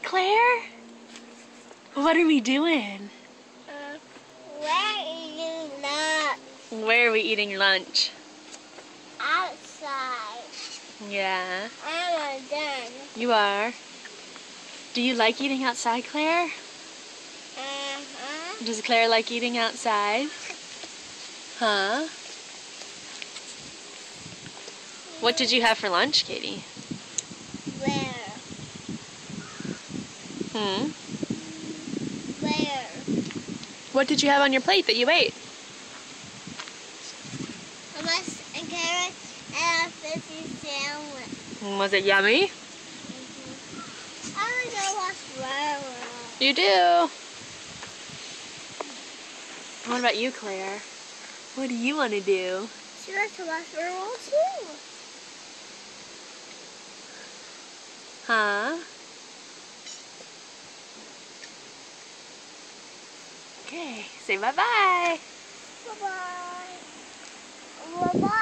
Claire? What are we doing? We're eating lunch. Where are we eating lunch? Outside. Yeah. I'm done. You are? Do you like eating outside, Claire? Uh-huh. Does Claire like eating outside? Huh? What did you have for lunch, Katie? Where? Where? What did you have on your plate that you ate? Hummus and carrots and a fishy sandwich. Was it yummy? I want to watch Werewolf. You do. What about you, Claire? What do you want to do? She wants to watch Werewolf too. Huh? Okay, say bye-bye. Bye-bye. Bye-bye.